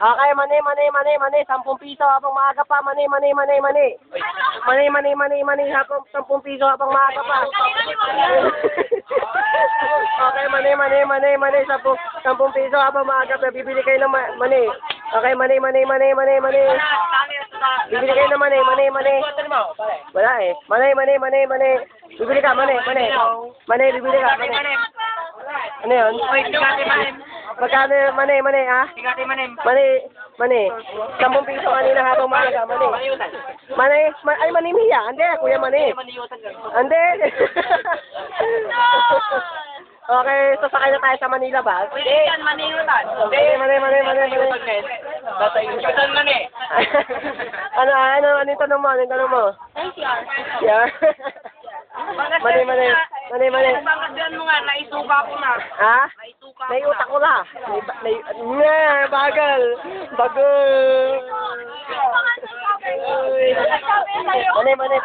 Okay, mani, 10 piso habang maaga pa, mani. Mani, habang 10 piso habang maaga pa. Okay, mani, 10 piso habang maaga pa, bibili kayo ng mani. Okay, mani. Bibili kayo ng mani. Wala eh. Mani. Bibili ka, mani. Mani, bibili ka, mani. Ano yun? Magkano, mani, ha? Mani. 10 piso kanina habang maaga, mani. Ay, mani miya. Hindi, kuya mani. Hindi. Okay, sasakay na tayo sa Manila ba? Pwede yan, maniutan. Mani. Yutan man eh. Ano yung tanong mo? NCR. Yeah. Mani. Pangkasyan mo nga, naisuka ko na. Ha? Naisuka ko na. Naiutak ko na. Bagal. Mani.